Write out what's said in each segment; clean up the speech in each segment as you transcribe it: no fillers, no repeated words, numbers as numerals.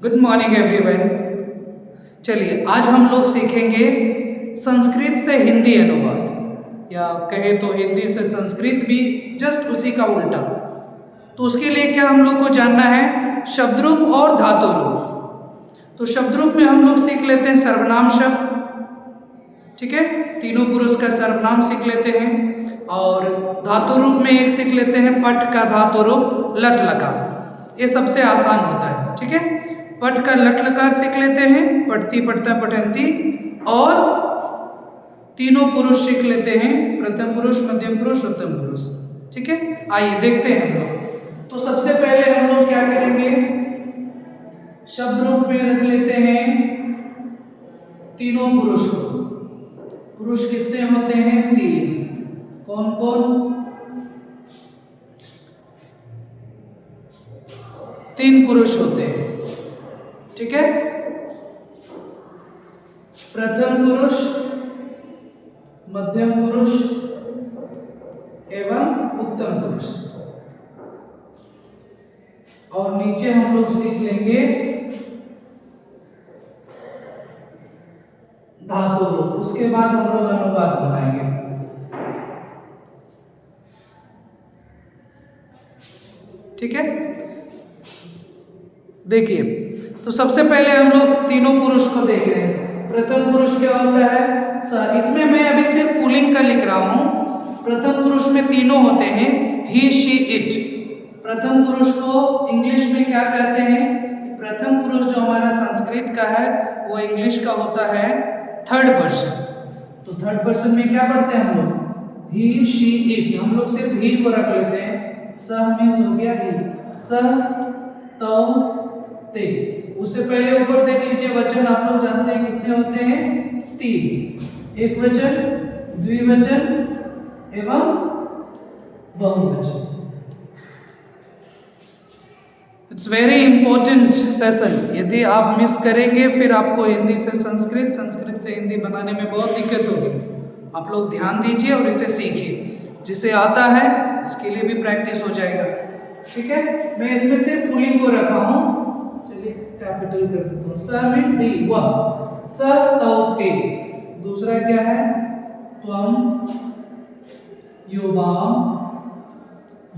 Good morning everyone. चलिए आज हम लोग सीखेंगे संस्कृत से हिंदी अनुवाद, या कहे तो हिंदी से संस्कृत भी, जस्ट उसी का उल्टा। तो उसके लिए क्या हम लोग को जानना है, शब्द रूप और धातु रूप। तो शब्द रूप में हम लोग सीख लेते हैं सर्वनाम शब्द, ठीक है, तीनों पुरुष का सर्वनाम सीख लेते हैं। और धातु रूप में एक सीख लेते हैं पट का धातु रूप लट लकार, ये सबसे आसान होता है, ठीक है। पट का लट लकार सीख लेते हैं, पठती पठता पठंती। और तीनों पुरुष सीख लेते हैं, प्रथम पुरुष, मध्यम पुरुष, उत्तम पुरुष, ठीक है। आइए देखते हैं हम लोग। तो सबसे पहले हम लोग क्या करेंगे, शब्द रूप में रख लेते हैं तीनों पुरुष को। पुरुष कितने होते हैं? 3। कौन कौन? 3 पुरुष होते हैं, ठीक है। प्रथम पुरुष, मध्यम पुरुष एवं उत्तम पुरुष। और नीचे हम लोग सीख लेंगे धातु रूप। उसके बाद हम लोग अनुवाद बनाएंगे, ठीक है। देखिए, तो सबसे पहले हम लोग तीनों पुरुष को देख रहे हैं। प्रथम पुरुष क्या होता है? स। इसमें मैं अभी सिर्फ पुल्लिंग का लिख रहा हूं। प्रथम पुरुष में तीनों होते हैं, ही, शी, इट। प्रथम पुरुष को इंग्लिश में क्या कहते हैं? प्रथम पुरुष जो हमारा संस्कृत का है वो इंग्लिश का होता है थर्ड पर्सन। तो थर्ड पर्सन में क्या पढ़ते हैं हम लोग? ही, शी, इट। हम लोग सिर्फ ही को रख लेते हैं। स मीन्स हो गया ही, स, तो, ते। उससे पहले ऊपर देख लीजिए, वचन आप लोग जानते हैं कितने होते हैं? 3। एक वचन, द्विवचन एवं बहुवचन। It's very important session. यदि आप मिस करेंगे फिर आपको हिंदी से संस्कृत, संस्कृत से हिंदी बनाने में बहुत दिक्कत होगी। आप लोग ध्यान दीजिए और इसे सीखिए। जिसे आता है उसके लिए भी प्रैक्टिस हो जाएगा, ठीक है। मैं इसमें सिर्फ पुल्लिंग को रखा हूं, चलिए कैपिटल कर देता हूं। स मीन्स ही, वह। स, तौ, ते। दूसरा क्या है? त्वम, युवाम,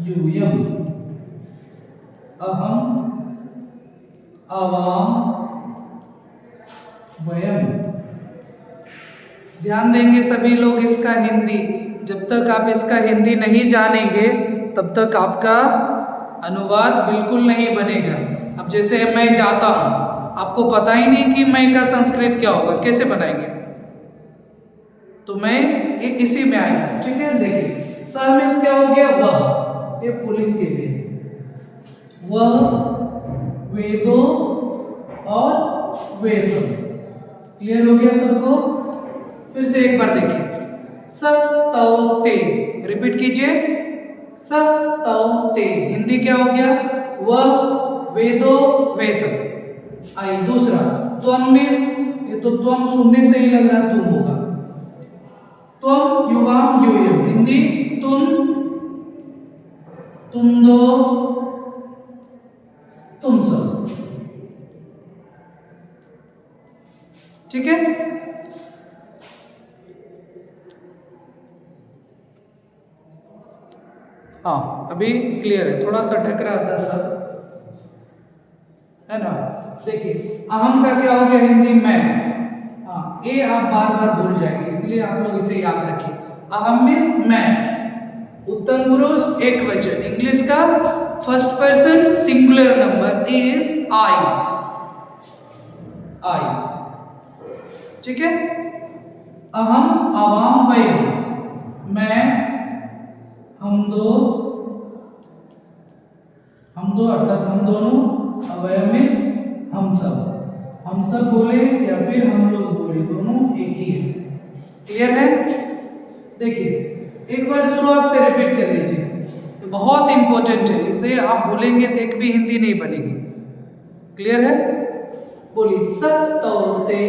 यूयम, अहम, आवाम, वयम। ध्यान देंगे सभी लोग इसका हिंदी। जब तक आप इसका हिंदी नहीं जानेंगे तब तक आपका अनुवाद बिल्कुल नहीं बनेगा। अब जैसे मैं जाता हूं, आपको पता ही नहीं कि मैं का संस्कृत क्या होगा, कैसे बनाएंगे? तो मैं इसी में आएगा, ठीक है। देखिए, स मीन्स क्या हो गया? वह, ये पुल्लिंग के लिए। वह, वेदो और वे सब। क्लियर हो गया सबको? फिर से एक बार देखिए, स, तौ, ते। रिपीट कीजिए, स, तौ, ते। हिंदी क्या हो गया? वह, वेदो, वे सब। आइए दूसरा, त्वम मीन्स, ये तो त्वम सुनने से ही लग रहा तुम होगा। त्वम, युवाम, यूयम। हिंदी तुम, तुम दो, तुम सब, ठीक है। हाँ, अभी क्लियर है। थोड़ा सा ढक रहा था सब, है ना। देखिए, अहम का क्या हो गया हिंदी? मैं। हाँ, ये आप बार बार भूल जाएंगे, इसलिए आप लोग इसे याद रखिए। अहम मीन्स मैं। उत्तम पुरुष एक वचन, इंग्लिश का first person singular number is I, I, ठीक है। अहम, आवाम, वयम। मैं, हम दो अर्थात हम दोनों। अवयव मीन्स हम सब। हम सब बोले या फिर हम लोग बोले, दोनों एक ही है। क्लियर है? देखिए, एक बार शुरुआत से रिपीट कर लीजिए, ये बहुत इंपॉर्टेंट है। इसे आप भूलेंगे तो एक भी हिंदी नहीं बनेगी। क्लियर है? बोलिए, स, तौ, ते।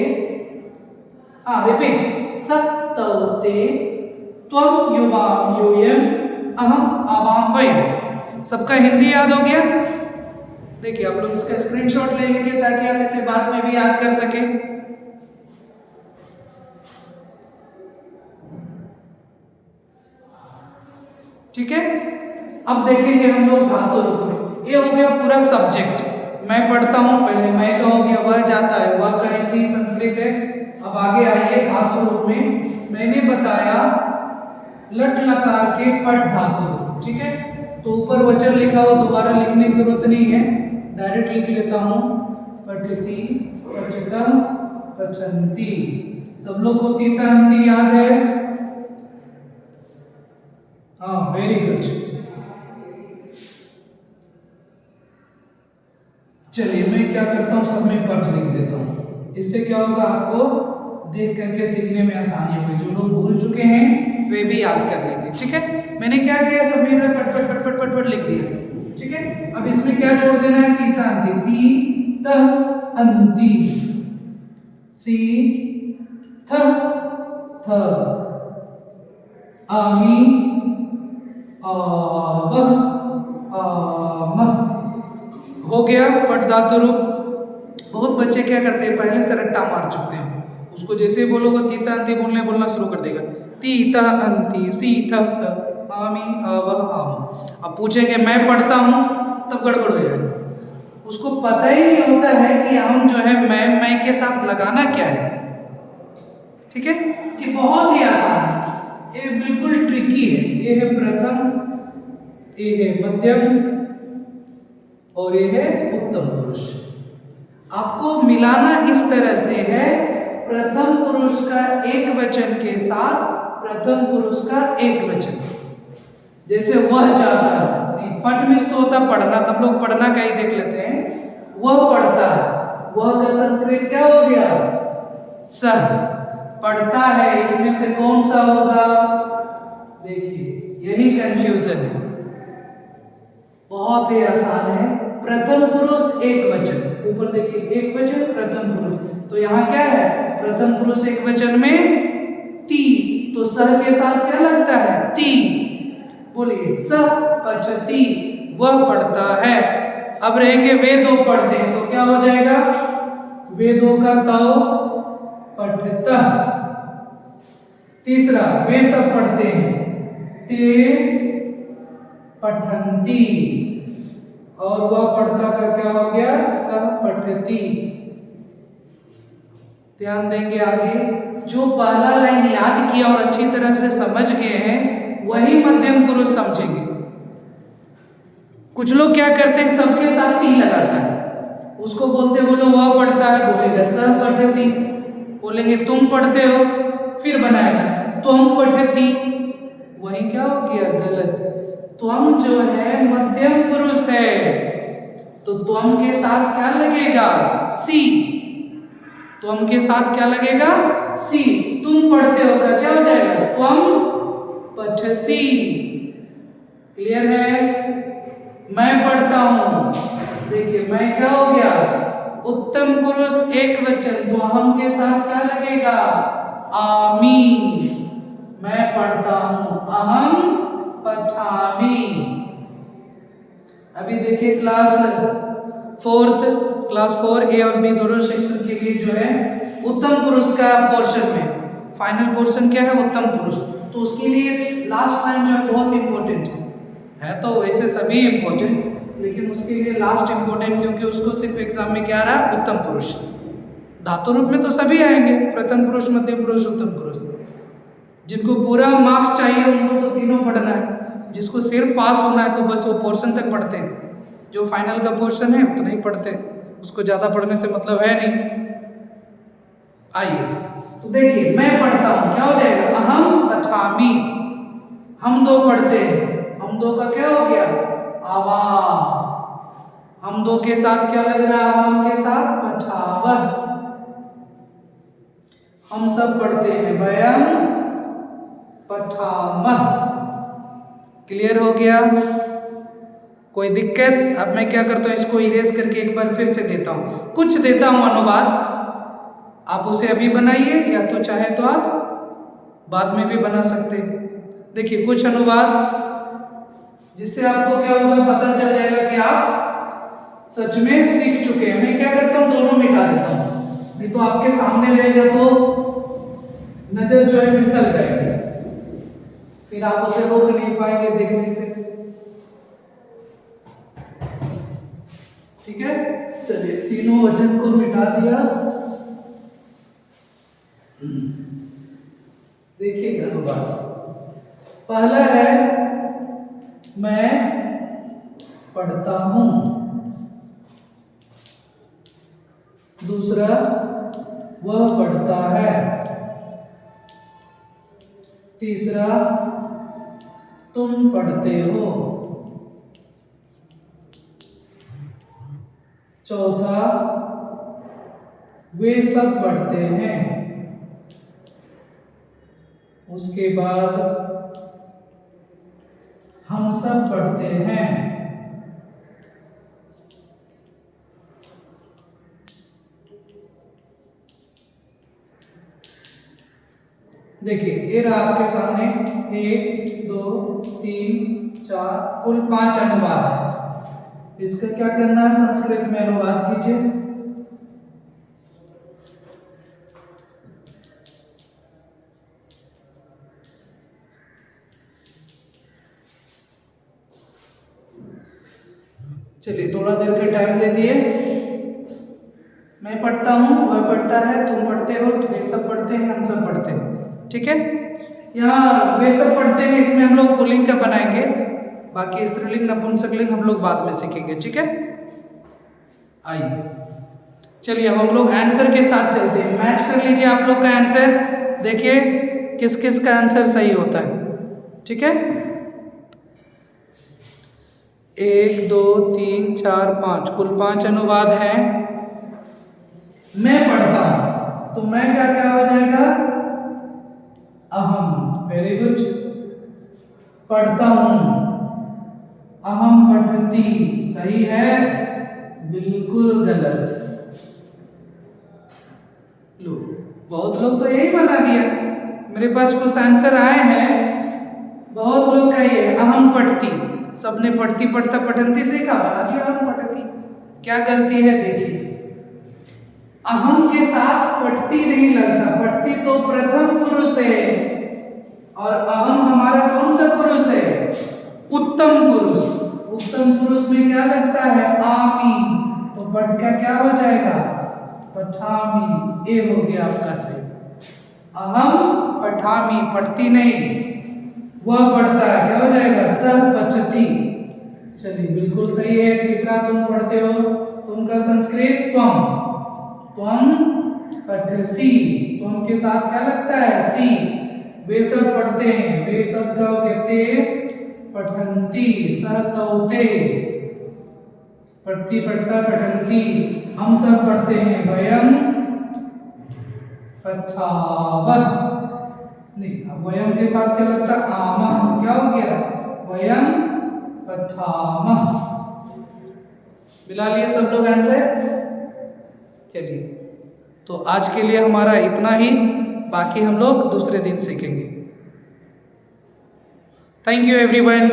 हाँ, रिपीट, स, तौ, ते, त्वम, युवाम, यूयम, अहम, आवाम, वयम। सबका हिंदी याद हो गया? देखिए आप लोग इसका स्क्रीनशॉट ले लीजिए ताकि आप इसे बाद में भी याद कर सकें। ठीक है, अब देखेंगे हम लोग धातु रूप में। ये हो गया पूरा सब्जेक्ट, मैं पढ़ता हूं, पहले मैं का हो गया, वह जाता है, वह का हिंदी संस्कृत है। अब आगे आइए धातु रूप में। मैंने बताया लट लकार के पट धातु रूप, ठीक है। तो ऊपर वचन लिखा हो, दोबारा लिखने की जरूरत नहीं है, डायरेक्ट लिख लेता हूं, पठति, पठिता, पठन्ति। सब लोग को तीता अंति याद है? हाँ, वेरी गुड। चलिए मैं क्या करता हूँ, सब में पठ लिख देता हूँ। इससे क्या होगा, आपको देख करके सीखने में आसानी होगी। जो लोग भूल चुके हैं वे भी याद कर लेंगे। ठीक है, मैंने क्या किया, सभी इधर पट पट पट पट पट पट लिख दिया। ठीक है, अब इसमें क्या जोड़ देना है, तीता अंति, ती त अंति, सी थ थ, आमी आव आम। हो गया पट धातु रूप। बहुत बच्चे क्या करते हैं, पहले से रट्टा मार चुकते हैं, उसको जैसे बोलोगे तीता अंति बोलना शुरू कर देगा, तीता अंति, सी थ थ, आमी आव आम। अब पूछेंगे मैं पढ़ता हूं, तब गड़बड़ हो जाएगा। उसको पता ही नहीं होता है कि हम जो है मैं के साथ लगाना क्या है। ठीक है, कि बहुत ही आसान है, ये बिल्कुल ट्रिकी है। ये है प्रथम, ये है मध्यम और ये है उत्तम पुरुष। आपको मिलाना इस तरह से है, प्रथम पुरुष का एक वचन के साथ प्रथम पुरुष का एक वचन। जैसे वह जाता है, पट में तो होता पढ़ना, तब लोग पढ़ना का ही देख लेते हैं। वह पढ़ता है, वह का संस्कृत क्या हो गया, सह। पढ़ता है, इसमें से कौन सा होगा, देखिए यही कंफ्यूजन है। बहुत ही आसान है, प्रथम पुरुष एक वचन, ऊपर देखिए एक वचन प्रथम पुरुष। तो यहाँ क्या है, प्रथम पुरुष एक वचन में ती, तो सह के साथ क्या लगता है, ती। बोलिए, सह पठति, वह पढ़ता है। अब रहेंगे वे दो पढ़ते हैं, तो क्या हो जाएगा, वे दो का ताओ पठता। तीसरा, वे सब पढ़ते हैं, ते पठन्ति। और वह पढ़ता का क्या हो गया, सह पठति। ध्यान देंगे आगे, जो पहला लाइन याद किया और अच्छी तरह से समझ गए हैं वही मध्यम पुरुष समझेंगे। कुछ लोग क्या करते हैं, सबके साथ ती लगाता है, उसको बोलते बोलो वह पढ़ता है, बोलेगा सह पठति। बोलेंगे तुम पढ़ते हो, फिर बनाएगा तुम पठति। वही क्या हो गया, गलत। त्वम जो है मध्यम पुरुष है, तो त्वम के साथ क्या लगेगा, सी। त्वम के साथ क्या लगेगा, सी। तुम पढ़ते हो का क्या हो जाएगा, त्वम पठसी। क्लियर है, मैं पढ़ता हूं, देखिए मैं क्या हो गया, उत्तम पुरुष एक वचन, तो हम के साथ क्या लगेगा, आमी। मैं पढ़ता हूं, अहम पठामी। अभी देखिए क्लास 4 ए और बी दोनों सेक्शन के लिए जो है उत्तम पुरुष का पोर्शन में फाइनल पोर्शन क्या है, उत्तम पुरुष। तो उसके लिए लास्ट लाइन जो है बहुत इंपॉर्टेंट है, तो वैसे सभी इंपॉर्टेंट, लेकिन उसके लिए लास्ट इंपॉर्टेंट क्योंकि उसको सिर्फ एग्जाम में क्या आ रहा है, उत्तम पुरुष। धातु रूप में तो सभी आएंगे, प्रथम पुरुष, मध्यम पुरुष, उत्तम पुरुष। जिनको पूरा मार्क्स चाहिए उनको तो तीनों पढ़ना है, जिसको सिर्फ पास होना है तो बस वो पोर्शन तक पढ़ते हैं। जो फाइनल का पोर्शन है उतना ही पढ़ते हैं, उसको ज़्यादा पढ़ने से मतलब है नहीं। आइए तो देखिए, मैं पढ़ता हूँ क्या हो जाएगा, अहम पठामी। हम दो पढ़ते हैं, हम दो का क्या हो गया, आवाम। हम दो के साथ क्या लग रहा है, आवाम के साथ पठावत। हम सब पढ़ते हैं, वयम पठामह। क्लियर हो गया, कोई दिक्कत? अब मैं क्या करता हूँ, इसको इरेज करके एक बार फिर से देता हूँ, कुछ देता हूँ अनुवाद, आप उसे अभी बनाइए या तो चाहे तो आप बाद में भी बना सकते हैं। देखिए कुछ अनुवाद, जिससे आपको क्या होगा, पता चल जाएगा कि आप सच में सीख चुके हैं। मैं क्या करता हूँ, दोनों मिटा देता हूँ, नहीं तो आपके सामने रहेगा तो नजर जो है फिसल जाएगी, फिर आप उसे रोक नहीं पाएंगे देखने से। ठीक है, चलिए तीनों वचन को मिटा दिया। देखिएगा दोबारा। पहला है मैं पढ़ता हूं, दूसरा वह पढ़ता है, तीसरा तुम पढ़ते हो, चौथा वे सब पढ़ते हैं, उसके बाद हम सब पढ़ते हैं। देखिए ये रहा आपके सामने 1 2 3 4 कुल 5 अनुवाद है। इसका क्या करना है, संस्कृत में अनुवाद कीजिए। चलिए थोड़ा देर का टाइम दे दिए। मैं पढ़ता हूँ, वह पढ़ता है, तुम पढ़ते हो, वे सब पढ़ते हैं, हम सब पढ़ते हैं। ठीक है, यहाँ वे सब पढ़ते हैं, इसमें हम लोग पुल्लिंग का बनाएंगे, बाकी स्त्रीलिंग नपुंसकलिंग हम लोग बाद में सीखेंगे। ठीक है, आइए चलिए अब हम लोग आंसर के साथ चलते हैं। मैच कर लीजिए आप लोग का आंसर, देखिए किस किस का आंसर सही होता है। ठीक है, 1 2 3 4 5 कुल 5 अनुवाद हैं। मैं पढ़ता हूं तो मैं क्या क्या हो जाएगा, अहम, वेरी गुड। पढ़ता हूं, अहम पठती, सही है, बिल्कुल गलत। लो बहुत लोग तो यही बना दिया, मेरे पास कुछ आंसर आए हैं, बहुत लोग का ये अहम पठती, सबने पढ़ती पढ़ता पठंती सीखा, बना दिया अहम पठती। क्या गलती है देखिए, अहम के साथ पठती नहीं लगता, पठती तो प्रथम पुरुष है और अहम हमारा कौन सा पुरुष है, उत्तम पुरुष। उत्तम पुरुष में क्या लगता है, आमी, तो पठ का क्या हो जाएगा, पठामी। ये हो गया आपका सही, अहम पठामी, पठती नहीं, वह पढ़ता है, क्या हो जाएगा, सह पचती। चलिए बिल्कुल सही है। तीसरा तुम पढ़ते हो, तुम का संस्कृत त्वम पठसी, तुम के साथ क्या लगता है, सी। वे सब पढ़ते हैं, वे सब का कहते पठंती, सहतौते, पढ़ती पढ़ता पठंती। हम सब पढ़ते हैं, वयम पठावः, नहीं वयम के साथ क्या लगता है, आमः, तो क्या हो गया, वयम पठामः। मिला लिए सब लोग आंसर। चलिए तो आज के लिए हमारा इतना ही, बाकी हम लोग दूसरे दिन सीखेंगे। Thank you everyone.